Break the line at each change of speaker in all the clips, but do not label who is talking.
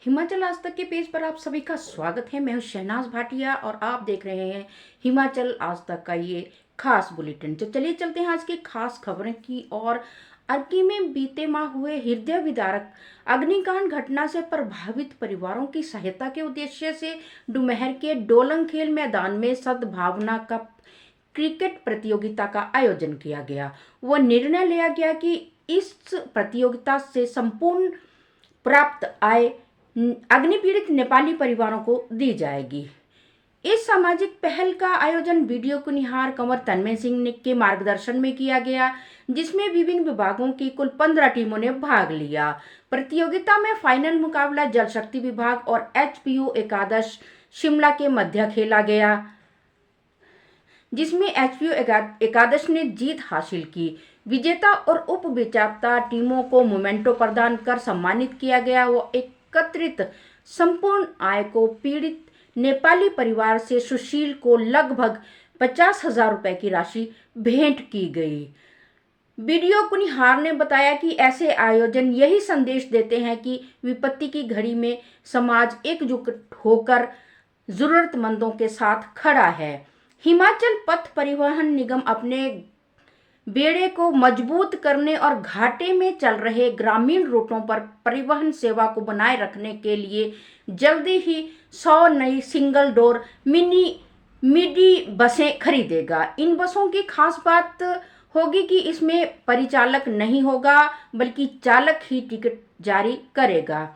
हिमाचल आज तक के पेज पर आप सभी का स्वागत है। मैं हूं शहनाज भाटिया और आप देख रहे हैं हिमाचल आज तक का ये खास बुलेटिन। तो चलिए चलते हैं आज की खास खबरें की। और अर्की में बीते माह हुए हृदय विदारक अग्निकांड घटना से प्रभावित परिवारों की सहायता के उद्देश्य से डुमहर के डोलंग खेल मैदान में सद्भावना कप क्रिकेट प्रतियोगिता का आयोजन किया गया। वह निर्णय लिया गया कि इस प्रतियोगिता से संपूर्ण प्राप्त आय अग्नि पीड़ित नेपाली परिवारों को दी जाएगी। इस सामाजिक पहल का आयोजन वीडियो कुनिहार कंवर तन्मय सिंह के मार्गदर्शन में किया गया, जिसमें विभिन्न विभागों की कुल 15 टीमों ने भाग लिया। प्रतियोगिता में फाइनल मुकाबला जल शक्ति विभाग और एचपीयू एकादश शिमला के मध्य खेला गया, जिसमें एचपीयू एकादश ने जीत हासिल की। विजेता और उप विजेता टीमों को मोमेंटो प्रदान कर सम्मानित किया गया। वो एकत्रित संपूर्ण आय को पीड़ित नेपाली परिवार से सुशील को लगभग 50,000 रुपए की राशि भेंट की गई। वीडियो कुनिहार ने बताया कि ऐसे आयोजन यही संदेश देते हैं कि विपत्ति की घड़ी में समाज एकजुट होकर जरूरतमंदों के साथ खड़ा है। हिमाचल पथ परिवहन निगम अपने बेड़े को मजबूत करने और घाटे में चल रहे ग्रामीण रूटों पर परिवहन सेवा को बनाए रखने के लिए जल्दी ही 100 नई सिंगल डोर मिडी बसें खरीदेगा। इन बसों की खास बात होगी कि इसमें परिचालक नहीं होगा, बल्कि चालक ही टिकट जारी करेगा।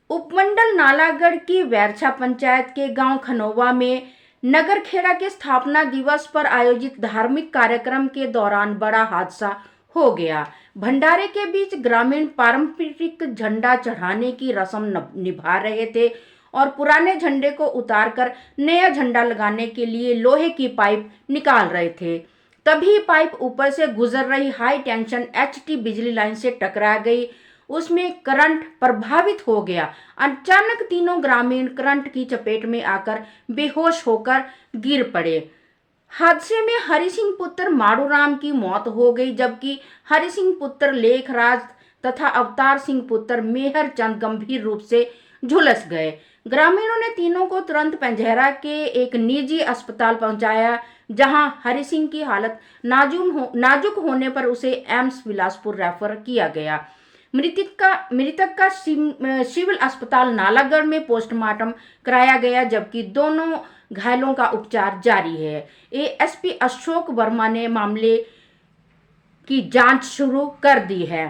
उपमंडल नालागढ़ की वैरछा पंचायत के गांव खनोवा में नगरखेड़ा के स्थापना दिवस पर आयोजित धार्मिक कार्यक्रम के दौरान बड़ा हादसा हो गया। भंडारे के बीच ग्रामीण पारंपरिक झंडा चढ़ाने की रस्म निभा रहे थे और पुराने झंडे को उतारकर नया झंडा लगाने के लिए लोहे की पाइप निकाल रहे थे। तभी पाइप ऊपर से गुजर रही हाई टेंशन एचटी बिजली लाइन से टकरा गई। उसमें करंट प्रभावित हो गया। अचानक तीनों ग्रामीण करंट की चपेट में आकर बेहोश होकर गिर पड़े। हादसे में हरि सिंह पुत्र माड़ूराम की मौत हो गई, जबकि हरि सिंह पुत्र लेखराज तथा अवतार सिंह पुत्र मेहर चंद गंभीर रूप से झुलस गए। ग्रामीणों ने तीनों को तुरंत पंजहरा के एक निजी अस्पताल पहुंचाया, जहां हरि सिंह की हालत नाजुक होने पर उसे एम्स बिलासपुर रेफर किया गया। मृतक का सिविल अस्पताल नालागढ़ में पोस्टमार्टम कराया गया, जबकि दोनों घायलों का उपचार जारी है। एएसपी अशोक वर्मा ने मामले की जांच शुरू कर दी है।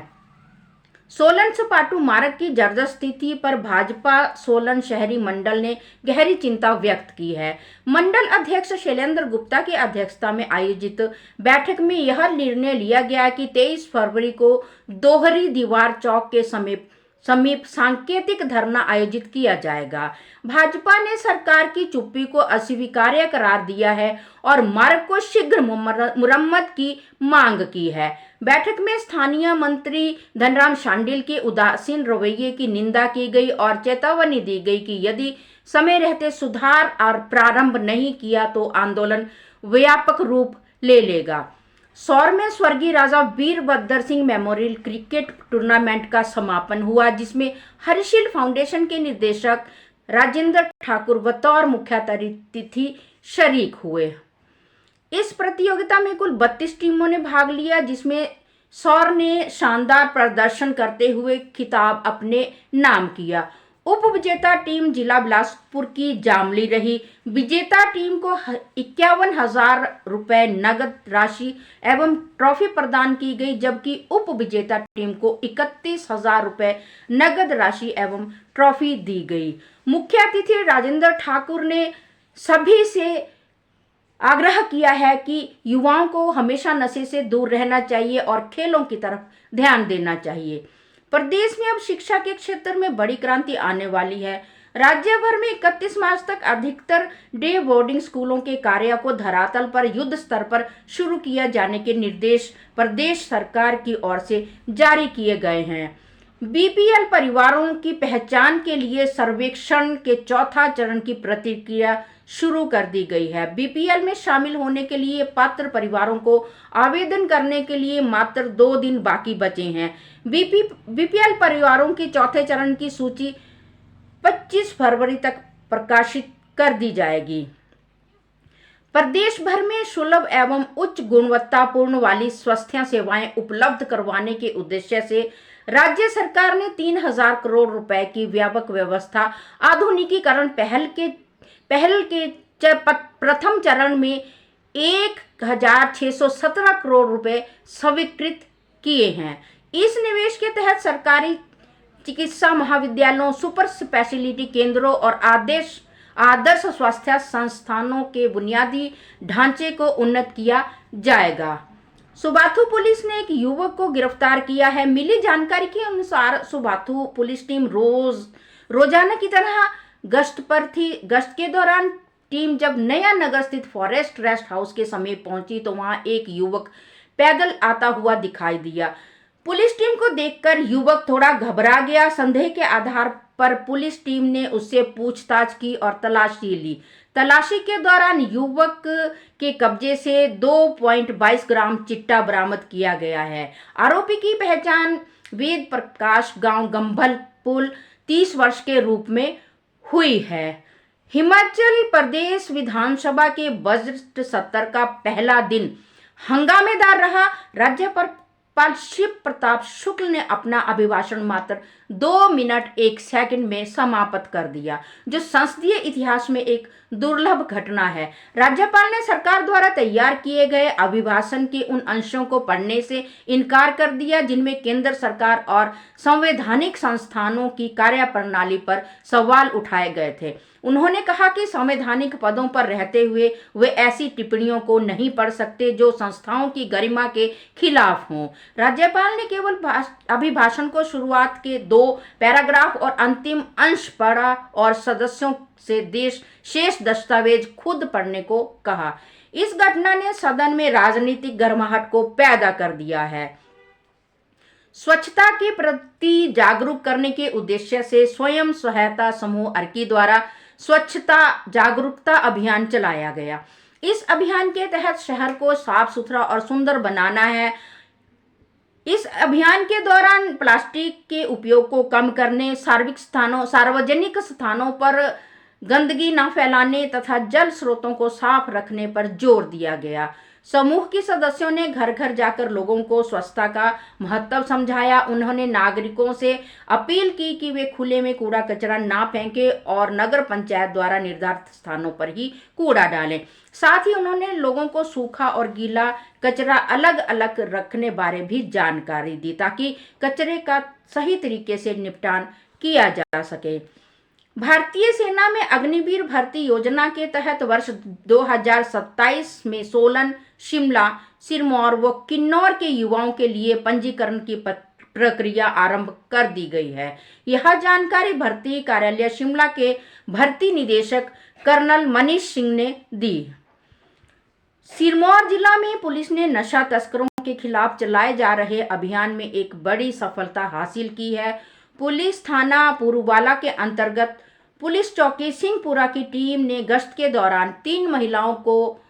सोलन सपाटू मार्ग की जर्जर स्थिति पर भाजपा सोलन शहरी मंडल ने गहरी चिंता व्यक्त की है। मंडल अध्यक्ष शैलेंद्र गुप्ता की अध्यक्षता में आयोजित बैठक में यह निर्णय लिया गया कि 23 फरवरी को दोहरी दीवार चौक के समीप सांकेतिक धरना आयोजित किया जाएगा। भाजपा ने सरकार की चुप्पी को अस्वीकार्य करार दिया है और मार्ग को शीघ्र मुरम्मत की मांग की है। बैठक में स्थानीय मंत्री धनराम शांडिल के उदासीन रवैये की निंदा की गई और चेतावनी दी गई कि यदि समय रहते सुधार और प्रारंभ नहीं किया तो आंदोलन व्यापक रूप ले लेगा। सौर में स्वर्गीय Raja Virbhadra Singh memorial cricket tournament का समापन हुआ, जिसमें हरिशील फाउंडेशन के निदेशक राजेंद्र ठाकुर बतौर मुख्य अतिथि शरीक हुए। इस प्रतियोगिता में कुल 32 टीमों ने भाग लिया, जिसमें सौर ने शानदार प्रदर्शन करते हुए खिताब अपने नाम किया। उप विजेता टीम जिला बिलासपुर की जामली रही। विजेता टीम को 51,000 रुपए नगद राशि एवं ट्रॉफी प्रदान की गई, जबकि उप विजेता टीम को 31,000 रुपए नगद राशि एवं ट्रॉफी दी गई। मुख्य अतिथि राजेंद्र ठाकुर ने सभी से आग्रह किया है कि युवाओं को हमेशा नशे से दूर रहना चाहिए और खेलों की तरफ ध्यान देना चाहिए। प्रदेश में अब शिक्षा के क्षेत्र में बड़ी क्रांति आने वाली है। राज्य भर में 31 मार्च तक अधिकतर डे बोर्डिंग स्कूलों के कार्य को धरातल पर युद्ध स्तर पर शुरू किया जाने के निर्देश प्रदेश सरकार की ओर से जारी किए गए हैं। बीपीएल परिवारों की पहचान के लिए सर्वेक्षण के चौथा चरण की प्रक्रिया शुरू कर दी गई है। बीपीएल में शामिल होने के लिए पात्र परिवारों को आवेदन करने के लिए मात्र 2 दिन बाकी बचे हैं। बीपीएल परिवारों के चौथे चरण की सूची 25 फरवरी तक प्रकाशित कर दी जाएगी। प्रदेश भर में सुलभ एवं उच्च गुणवत्तापूर्ण वाली स्वास्थ्य सेवाएं उपलब्ध करवाने के उद्देश्य से राज्य सरकार ने 3,000 करोड़ रुपए की व्यापक व्यवस्था आधुनिकीकरण पहल के प्रथम चरण में 1,617 करोड़ रुपए स्वीकृत किए हैं। इस निवेश के तहत सरकारी चिकित्सा महाविद्यालयों, सुपर स्पेशलिटी केंद्रों और आदर्श स्वास्थ्य संस्थानों के बुनियादी ढांचे को उन्नत किया जाएगा। सुबाथू पुलिस ने एक युवक को गिरफ्तार किया है। मिली जानकारी के अनुसार सुबाथू पुलिस टीम रोजाना की तरह गश्त पर थी। गश्त के दौरान टीम जब नया नगर स्थित फॉरेस्ट रेस्ट हाउस के समीप पहुंची तो वहां एक युवक पैदल आता हुआ दिखाई दिया। पुलिस टीम को देखकर युवक थोड़ा घबरा गया। संदेह के आधार पर पुलिस टीम ने उससे पूछताछ की और तलाशी ली। तलाशी के दौरान युवक के कब्जे से 2.22 ग्राम चिट्टा बरामद किया गया है। आरोपी की पहचान वेद प्रकाश गांव गंभलपुर 30 वर्ष के रूप में हुई है। हिमाचल प्रदेश विधानसभा के बजट सत्र का पहला दिन हंगामेदार रहा। राज्यपाल शिव प्रताप शुक्ल ने अपना अभिभाषण मात्र 2 मिनट 1 सेकंड में समाप्त कर दिया, जो संसदीय इतिहास में एक दुर्लभ घटना है। राज्यपाल ने सरकार द्वारा तैयार किए गए अभिभाषण के उन अंशों को पढ़ने से इनकार कर दिया जिनमें केंद्र सरकार और संवैधानिक संस्थानों की कार्यप्रणाली पर सवाल उठाए गए थे। उन्होंने कहा कि संवैधानिक पदों पर रहते हुए वे ऐसी टिप्पणियों को नहीं पढ़ सकते जो संस्थाओं की गरिमा के खिलाफ हों। राज्यपाल ने केवल अभिभाषण को शुरुआत के 2 पैराग्राफ और अंतिम अंश पढ़ा और सदस्यों से शेष दस्तावेज खुद पढ़ने को कहा। इस घटना ने सदन में राजनीतिक गर्माहट को पैदा कर दिया है। स्वच्छता के प्रति जागरूक करने के उद्देश्य से स्वयं सहायता समूह अर्की द्वारा स्वच्छता जागरूकता अभियान चलाया गया। इस अभियान के तहत शहर को साफ सुथरा और सुंदर बनाना है। इस अभियान के दौरान प्लास्टिक के उपयोग को कम करने, सार्वजनिक स्थानों पर गंदगी न फैलाने तथा जल स्रोतों को साफ रखने पर जोर दिया गया। समूह के सदस्यों ने घर घर जाकर लोगों को स्वच्छता का महत्व समझाया। उन्होंने नागरिकों से अपील की कि वे खुले में कूड़ा कचरा ना फेंकें और नगर पंचायत द्वारा निर्धारित स्थानों पर ही कूड़ा डालें। साथ ही उन्होंने लोगों को सूखा और गीला कचरा अलग अलग रखने बारे भी जानकारी दी ताकि कचरे का सही तरीके से निपटान किया जा सके। भारतीय सेना में अग्निवीर भर्ती योजना के तहत वर्ष 2027 में सोलन, शिमला, सिरमौर व किन्नौर के युवाओं के लिए पंजीकरण की प्रक्रिया आरंभ कर दी गई है। यह जानकारी भर्ती कार्यालय शिमला के भर्ती निदेशक कर्नल मनीष सिंह ने दी। सिरमौर जिला में पुलिस ने नशा तस्करों के खिलाफ चलाए जा रहे अभियान में एक बड़ी सफलता हासिल की है। पुलिस थाना पुरुवाला के अंतर्गत पुलिस चौकी सिंहपुरा की टीम ने गश्त के दौरान 3 महिलाओं को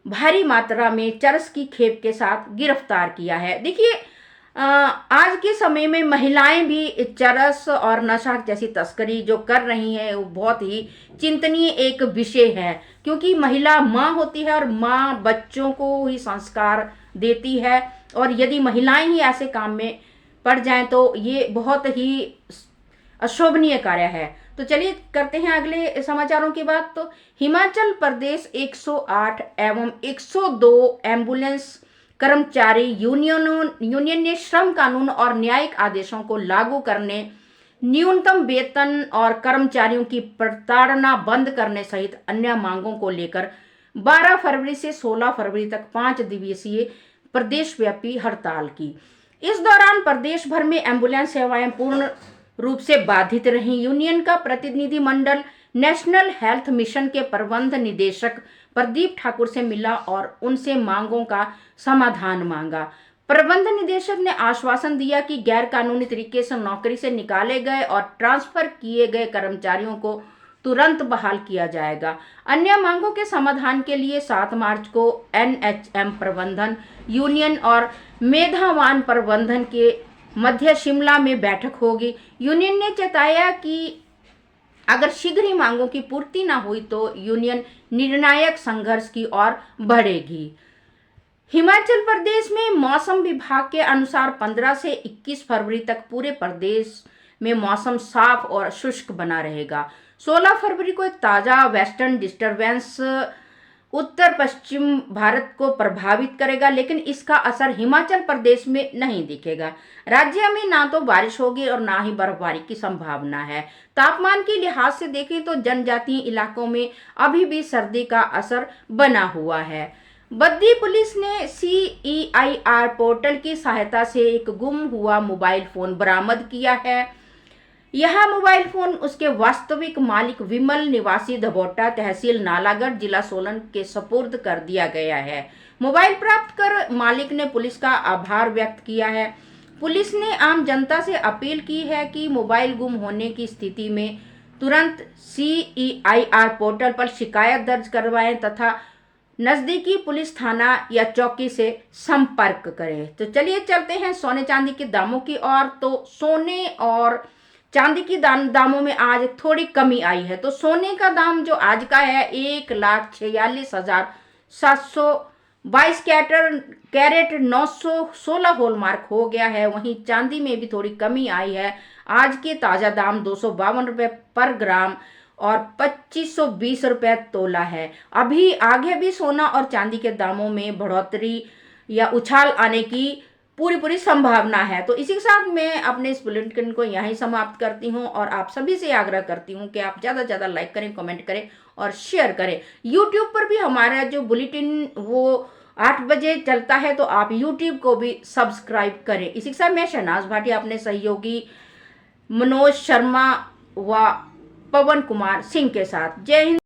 भारी मात्रा में चरस की खेप के साथ गिरफ्तार किया है। देखिए, आज के समय में महिलाएं भी चरस और नशा जैसी तस्करी जो कर रही हैं वो बहुत ही चिंतनीय एक विषय है, क्योंकि महिला माँ होती है और माँ बच्चों को ही संस्कार देती है, और यदि महिलाएं ही ऐसे काम में पड़ जाएं तो ये बहुत ही अशोभनीय कार्य है। तो चलिए करते हैं अगले समाचारों की बात। तो हिमाचल प्रदेश 108 एवं 102 एम्बुलेंस कर्मचारी यूनियन ने श्रम कानून और न्यायिक आदेशों को लागू करने, न्यूनतम वेतन और कर्मचारियों की प्रताड़ना बंद करने सहित अन्य मांगों को लेकर 12 फरवरी से 16 फरवरी तक 5 दिवसीय प्रदेशव्यापी हड़ताल की। इस दौरान प्रदेश भर में एम्बुलेंस सेवाएं पूर्ण रूप से बाधित रहीं। यूनियन का प्रतिनिधि मंडल नेशनल हेल्थ मिशन के प्रबंध निदेशक प्रदीप ठाकुर से मिला और उनसे मांगों का समाधान मांगा। प्रबंध निदेशक ने आश्वासन दिया कि गैर कानूनी तरीके से नौकरी से निकाले गए और ट्रांसफर किए गए कर्मचारियों को तुरंत बहाल किया जाएगा। अन्य मांगों के समाधान के लिए 7 मार्च को एनएचएम प्रबंधन, यूनियन और मेधावान प्रबंधन के मध्य शिमला में बैठक होगी। यूनियन ने चेताया कि अगर शीघ्र ही मांगों की पूर्ति न हुई तो यूनियन निर्णायक संघर्ष की ओर बढ़ेगी। हिमाचल प्रदेश में मौसम विभाग के अनुसार 15 से 21 फरवरी तक पूरे प्रदेश में मौसम साफ और शुष्क बना रहेगा। 16 फरवरी को एक ताज़ा वेस्टर्न डिस्टरबेंस उत्तर पश्चिम भारत को प्रभावित करेगा, लेकिन इसका असर हिमाचल प्रदेश में नहीं दिखेगा। राज्य में ना तो बारिश होगी और ना ही बर्फबारी की संभावना है। तापमान के लिहाज से देखें तो जनजातीय इलाकों में अभी भी सर्दी का असर बना हुआ है। बद्दी पुलिस ने CEIR पोर्टल की सहायता से एक गुम हुआ मोबाइल फोन बरामद किया है। यह मोबाइल फोन उसके वास्तविक मालिक विमल निवासी धबोटा तहसील नालागढ़ जिला सोलन के सपुर्द कर दिया गया है। मोबाइल प्राप्त कर मालिक ने पुलिस का आभार व्यक्त किया है। पुलिस ने आम जनता से अपील की है कि मोबाइल गुम होने की स्थिति में तुरंत CEIR पोर्टल पर शिकायत दर्ज करवाएं तथा नजदीकी पुलिस थाना या चौकी से संपर्क करें। तो चलिए चलते हैं सोने चांदी के दामों की ओर। तो सोने और चांदी की दामों में आज थोड़ी कमी आई है। तो सोने का दाम जो आज का है 1,46,722 कैरेट 916 हॉलमार्क हो गया है। वहीं चांदी में भी थोड़ी कमी आई है। आज के ताज़ा दाम 252 रुपये पर ग्राम और 2520 रुपये तोला है। अभी आगे भी सोना और चांदी के दामों में बढ़ोतरी या उछाल आने की पूरी संभावना है। तो इसी के साथ मैं अपने इस बुलेटिन को यहीं समाप्त करती हूं और आप सभी से आग्रह करती हूं कि आप ज़्यादा से ज़्यादा लाइक करें, कमेंट करें और शेयर करें। यूट्यूब पर भी हमारा जो बुलेटिन वो 8 बजे चलता है, तो आप यूट्यूब को भी सब्सक्राइब करें। इसी के साथ मैं शहनाज भाटिया अपने सहयोगी मनोज शर्मा व पवन कुमार सिंह के साथ। जय हिंद।